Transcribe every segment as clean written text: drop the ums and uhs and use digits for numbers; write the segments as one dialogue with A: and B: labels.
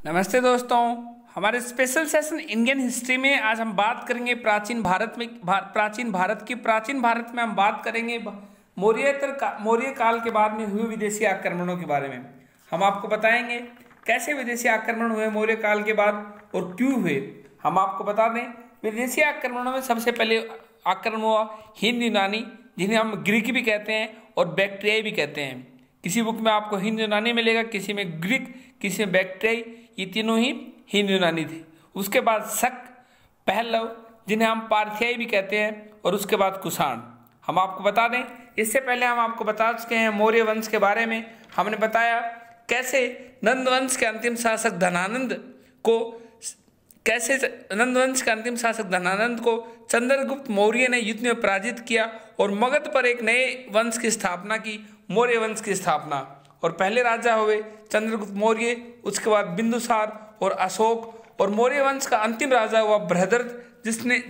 A: नमस्ते दोस्तों, हमारे स्पेशल सेशन इंडियन हिस्ट्री में आज हम बात करेंगे प्राचीन भारत में हम बात करेंगे मौर्य काल के बाद में हुए विदेशी आक्रमणों के बारे में। हम आपको बताएंगे कैसे विदेशी आक्रमण हुए मौर्य काल के बाद और क्यों हुए। हम आपको बता दें, विदेशी आक्रमणों में सबसे पहले आक्रमण हुआ हिंद यूनानी, जिन्हें हम ग्रीक भी कहते हैं और बैक्ट्रियाई भी कहते हैं। किसी बुक में आपको हिंद यूनानी मिलेगा, किसी में ग्रीक, किसी में बैक्ट्रियाई, ये तीनों ही हिंद यूनानी थे। उसके बाद शक, पहलव, जिन्हें हम पार्थियाई भी कहते हैं, और उसके बाद कुषाण। हम आपको बता दें, इससे पहले हम आपको बता चुके हैं मौर्य वंश के बारे में। हमने बताया कैसे नंद वंश के अंतिम शासक धनानंद को चंद्रगुप्त मौर्य ने युद्ध में पराजित किया और मगध पर एक नए वंश की स्थापना की, मौर्य वंश की स्थापना। और पहले राजा हुए चंद्रगुप्त मौर्य, उसके बाद बिंदुसार और अशोक, और मौर्य वंश का अंतिम राजा हुआ बृहद्रथ,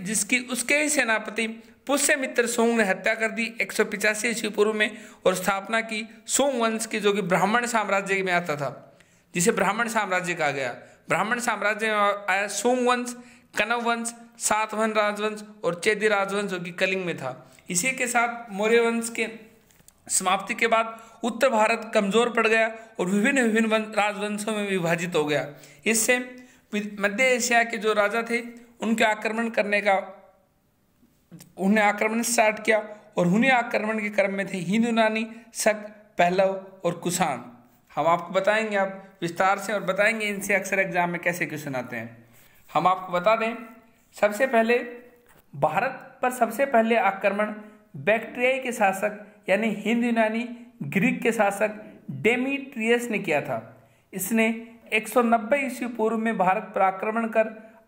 A: जिसकी उसके ही सेनापति पुष्यमित्र सोंग ने हत्या कर दी 185 ईस्वी पूर्व में, और स्थापना की सोंग वंश की, जो कि ब्राह्मण साम्राज्य में आता था, जिसे ब्राह्मण साम्राज्य कहा गया। ब्राह्मण साम्राज्य में आया सोंग वंश, कनव वंश, सातवाहन राजवंश और चेदी राजवंश, जो कि कलिंग में था। इसी के साथ मौर्य वंश के समाप्ति के बाद उत्तर भारत कमजोर पड़ गया और विभिन्न राजवंशों में विभाजित हो गया। इससे मध्य एशिया के जो राजा थे उनने आक्रमण स्टार्ट किया, और उन्हीं आक्रमण के क्रम में थे हिंद यूनानी, शक, पहलव और कुषाण। हम आपको बताएंगे आप विस्तार से, और बताएंगे इनसे अक्सर एग्जाम में कैसे क्वेश्चन आते हैं। हम आपको बता दें, सबसे पहले भारत पर सबसे पहले आक्रमण बैक्ट्रियाई के शासक यानी हिंद यूनानी ग्रीक के शासक डेमीट्रियस ने किया था। इसने 190 ईस्वी पूर्व में भारत पर आक्रमण कर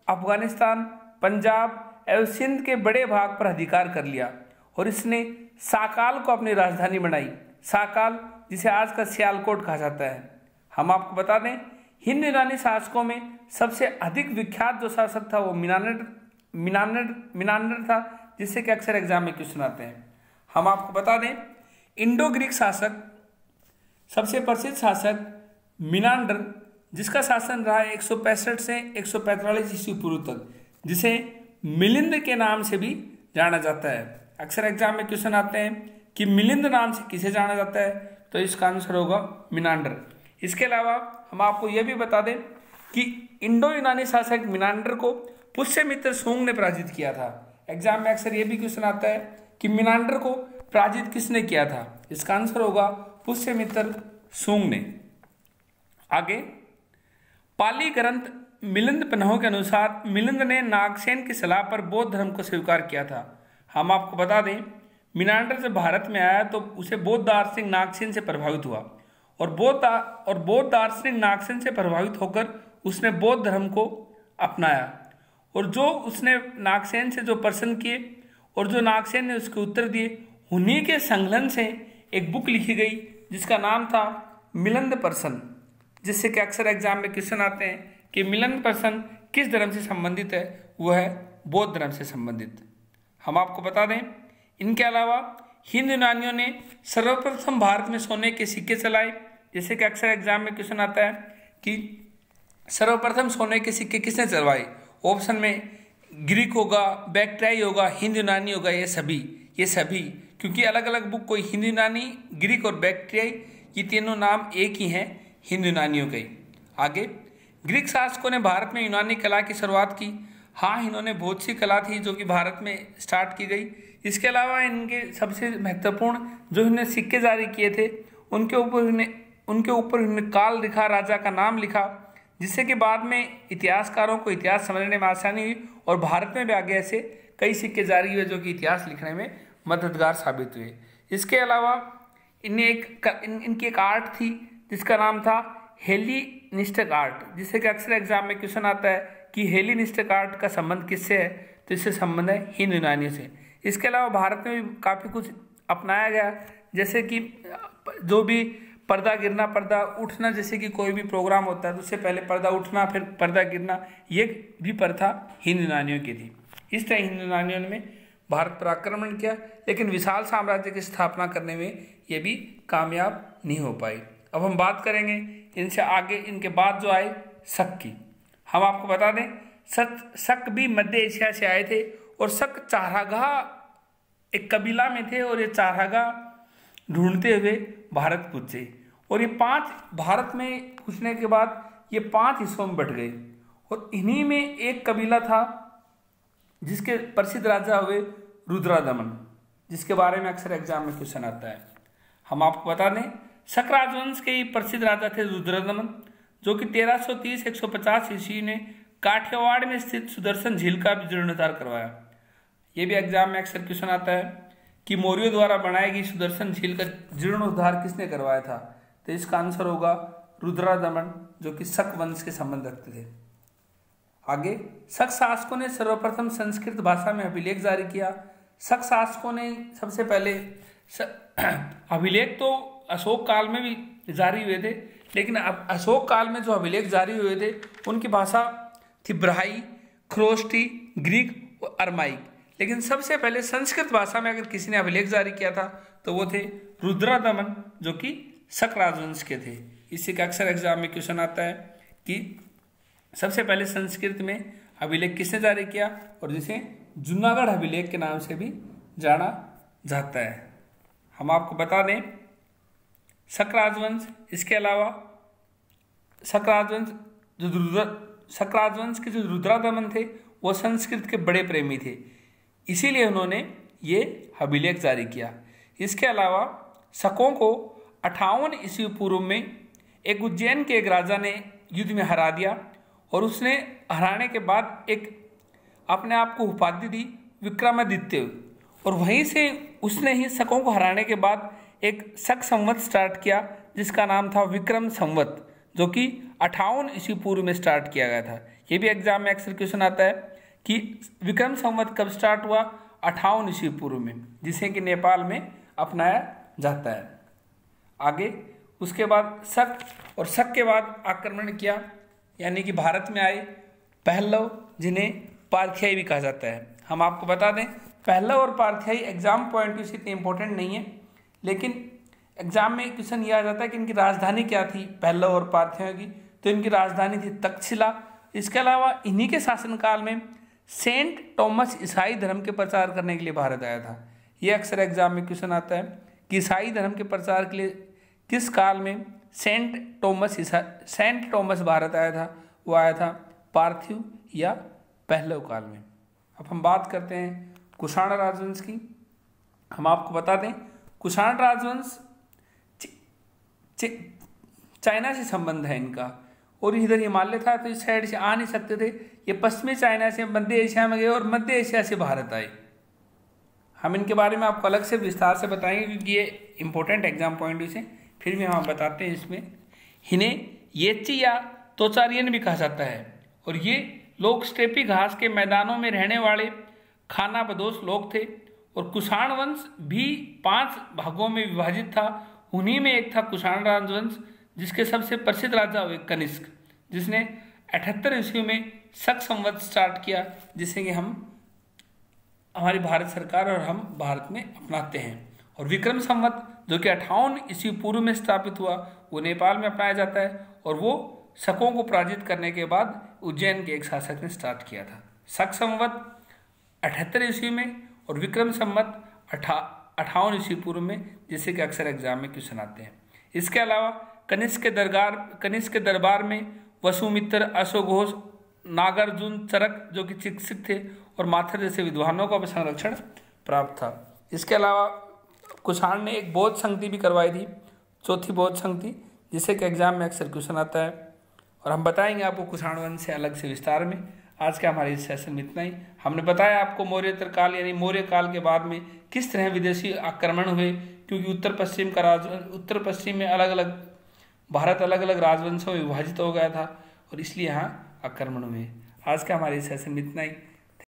A: अफगानिस्तान, पंजाब एवं सिंध के बड़े भाग पर अधिकार कर लिया, और इसने साकाल को अपनी राजधानी बनाई। साकाल, जिसे आज का सियालकोट कहा जाता है। हम आपको बता दें, हिंद यूनानी शासकों में सबसे अधिक विख्यात जो शासक था वो मिनांडर था, जिससे कि अक्सर एग्जाम में क्वेश्चन आते हैं। हम आपको बता दें, इंडो ग्रीक शासक सबसे प्रसिद्ध शासक मिनांडर, जिसका शासन रहा 165 से 145 ईस्वी पूर्व तक, जिसे मिलिंद के नाम से भी जाना जाता है। अक्सर एग्जाम में क्वेश्चन आते हैं कि मिलिंद नाम से किसे जाना जाता है, तो इसका आंसर होगा मिनांडर। इसके अलावा हम आपको यह भी बता दें कि इंडो यूनानी शासक मिनांडर को पुष्यमित्र सोंग ने पराजित किया था। एग्जाम में अक्सर यह भी क्वेश्चन आता है कि मिनांडर को पराजित किसने किया था, इसका आंसर होगा पुष्यमित्र सोंग ने। आगे, पाली ग्रंथ मिलिंद पन्हों के अनुसार मिलिंद ने नागसेन की सलाह पर बौद्ध धर्म को स्वीकार किया था। हम आपको बता दें, मिनांडर जब भारत में आया तो उसे बौद्ध दार्शनिक नागसेन से प्रभावित हुआ, और बौद्ध दार्शनिक नागसेन से प्रभावित होकर उसने बौद्ध धर्म को अपनाया, और जो उसने नागसेन से जो प्रश्न किए और जो नागसेन ने उसके उत्तर दिए, उन्हीं के संकलन से एक बुक लिखी गई जिसका नाम था मिलिंद प्रश्न, जिससे कि अक्सर एग्जाम में क्वेश्चन आते हैं कि मिलिंद प्रश्न किस धर्म से संबंधित है, वो है बौद्ध धर्म से संबंधित। हम आपको बता दें, इनके अलावा हिंद यूनानियों ने सर्वप्रथम भारत में सोने के सिक्के चलाए, जैसे कि अक्सर एग्जाम में क्वेश्चन आता है कि सर्वप्रथम सोने के सिक्के किसने चलवाए। ऑप्शन में ग्रीक होगा, बैक्ट्रियाई होगा, हिंद यूनानी होगा, ये सभी, क्योंकि अलग अलग बुक कोई हिंद यूनानी, ग्रीक और बैक्ट्रियाई, ये तीनों नाम एक ही हैं हिंद यूनानियों के। आगे, ग्रीक शासकों ने भारत में यूनानी कला की शुरुआत की। हाँ, इन्होंने बहुत सी कला थी जो कि भारत में स्टार्ट की गई। इसके अलावा इनके सबसे महत्वपूर्ण जो इन्होंने सिक्के जारी किए थे, उनके ऊपर इन्होंने काल लिखा, राजा का नाम लिखा, जिससे कि बाद में इतिहासकारों को इतिहास समझने में आसानी हुई, और भारत में भी आगे ऐसे कई सिक्के जारी हुए जो कि इतिहास लिखने में मददगार साबित हुए। इसके अलावा इनकी एक आर्ट थी जिसका नाम था हेलिनिस्टिक आर्ट, जिससे कि अक्सर एग्जाम में क्वेश्चन आता है कि हेलिनिस्टिक आर्ट का संबंध किससे है, तो इससे संबंध है हिंद यूनानियों से। इसके अलावा भारत में भी काफ़ी कुछ अपनाया गया, जैसे कि जो भी पर्दा गिरना, पर्दा उठना, जैसे कि कोई भी प्रोग्राम होता है तो उससे पहले पर्दा उठना, फिर पर्दा गिरना, ये भी प्रथा हिंद यूनानियों की थी। इस तरह हिंद यूनानियों ने भारत पर आक्रमण किया, लेकिन विशाल साम्राज्य की स्थापना करने में ये भी कामयाब नहीं हो पाई। अब हम बात करेंगे इनसे आगे, इनके बाद जो आए शक की। हम आपको बता दें शक भी मध्य एशिया से आए थे और शक चारागाह एक कबीला में थे और ये चारागाह ढूंढते हुए भारत पहुंचे और ये 5 भारत में पहुंचने के बाद ये 5 हिस्सों में बट गए और इन्हीं में एक कबीला था जिसके प्रसिद्ध राजा हुए रुद्रदमन, जिसके बारे में अक्सर एग्जाम में क्वेश्चन आता है। हम आपको बता दें शक राजवंश के प्रसिद्ध राजा थे रुद्रदमन, जो कि 1330-150 ईस्वी में काठियावाड़ में स्थित सुदर्शन झील का भी जीर्णोद्धार करवाया। ये भी एग्जाम में अक्सर क्वेश्चन आता है कि मौर्यों द्वारा बनाई गई सुदर्शन झील का जीर्णोद्धार किसने करवाया था, तो इसका आंसर होगा रुद्रदमन, जो कि शक वंश के संबंध रखते थे। आगे शक शासकों ने सर्वप्रथम संस्कृत भाषा में अभिलेख जारी किया। शक शासकों ने सबसे पहले अभिलेख तो अशोक काल में भी जारी हुए थे, लेकिन अब अशोक काल में जो अभिलेख जारी हुए थे उनकी भाषा थी ब्राह्मी, खरोष्टी, ग्रीक और अरमाइक। लेकिन सबसे पहले संस्कृत भाषा में अगर किसी ने अभिलेख जारी किया था तो वो थे रुद्रदमन, जो कि शक राजवंश के थे। इसी का अक्सर एग्जाम में क्वेश्चन आता है कि सबसे पहले संस्कृत में अभिलेख किसने जारी किया, और जिसे जूनागढ़ अभिलेख के नाम से भी जाना जाता है। हम आपको बता दें शक राजवंश, इसके अलावा शक राजवंश के जो रुद्रदमन थे वो संस्कृत के बड़े प्रेमी थे, इसीलिए उन्होंने ये अभिलेख जारी किया। इसके अलावा शकों को 58 ईस्वी पूर्व में एक उज्जैन के एक राजा ने युद्ध में हरा दिया और उसने हराने के बाद एक अपने आप को उपाधि दी विक्रमादित्य, और वहीं से उसने ही शकों को हराने के बाद एक शक संवत स्टार्ट किया जिसका नाम था विक्रम संवत, जो कि 58 ईस्वी पूर्व में स्टार्ट किया गया था। ये भी एग्जाम में अक्सर क्वेश्चन आता है कि विक्रम संवत कब स्टार्ट हुआ, 58 ईस्वी पूर्व में, जिसे कि नेपाल में अपनाया जाता है। आगे उसके बाद शक, और शक के बाद आक्रमण किया, यानी कि भारत में आए पहलव, जिन्हें पारथियाई भी कहा जाता है। हम आपको बता दें पहलव और पारथियाई एग्जाम पॉइंट व्यू से इतने इंपॉर्टेंट नहीं है, लेकिन एग्जाम में क्वेश्चन ये आ जाता है कि इनकी राजधानी क्या थी पहलव और पारथियाई की, तो इनकी राजधानी थी तक्षशिला। इसके अलावा इन्हीं के शासनकाल में सेंट टॉमस ईसाई धर्म के प्रचार करने के लिए भारत आया था। ये अक्सर एग्जाम में क्वेश्चन आता है कि ईसाई धर्म के प्रचार के लिए किस काल में सेंट टॉमस भारत आया था, वो आया था पार्थिव या पहलव काल में। अब हम बात करते हैं कुषाण राजवंश की। हम आपको बता दें कुषाण राजवंश चाइना से संबंध है इनका, और इधर हिमालय था तो इस साइड से आ नहीं सकते थे, ये पश्चिमी चाइना से मध्य एशिया में गए और मध्य एशिया से भारत आए। हम इनके बारे में आपको अलग से विस्तार से बताएंगे क्योंकि ये इंपॉर्टेंट एग्जाम पॉइंट से, फिर भी हम बताते हैं इसमें। इन्हें येची या तोचारियन भी कहा जाता है, और ये लोग स्टेपी घास के मैदानों में रहने वाले खानाबदोश लोग थे। और कुषाण वंश भी 5 भागों में विभाजित था, उन्हीं में एक था कुषाण राजवंश, जिसके सबसे प्रसिद्ध राजा हुए कनिष्क, जिसने 78 ईस्वी में शक संवत स्टार्ट किया, जिसे कि हमारी भारत सरकार और हम भारत में अपनाते हैं। और विक्रम संवत जो कि 58 ईस्वी पूर्व में स्थापित हुआ, वो नेपाल में अपनाया जाता है, और वो शकों को पराजित करने के बाद उज्जैन के एक शासक ने स्टार्ट किया था। शक संवत 78 ईस्वी में और विक्रम संवत 58 ईस्वी पूर्व में, जिससे कि अक्सर एग्जाम में क्वेश्चन आते हैं। इसके अलावा कनिष्क के दरबार में वसुमित्र, अश्वघोष, नागार्जुन चरक जो कि चिकित्सक थे, और माथुर जैसे विद्वानों का भी संरक्षण प्राप्त था। इसके अलावा कुषाण ने एक बौद्ध संगति भी करवाई थी, चौथी बौद्ध संगति, जिससे कि एग्जाम में अक्सर क्वेश्चन आता है, और हम बताएंगे आपको कुषाण वंश से अलग से विस्तार में। आज का हमारे इस सेशन में इतना ही। हमने बताया आपको मौर्योत्तर काल यानी मौर्य काल के बाद में किस तरह विदेशी आक्रमण हुए, क्योंकि उत्तर पश्चिम में अलग अलग भारत अलग अलग राजवंशों में विभाजित हो गया था, और इसलिए यहाँ आक्रमण हुए। आज का हमारे इस सेशन में इतना ही।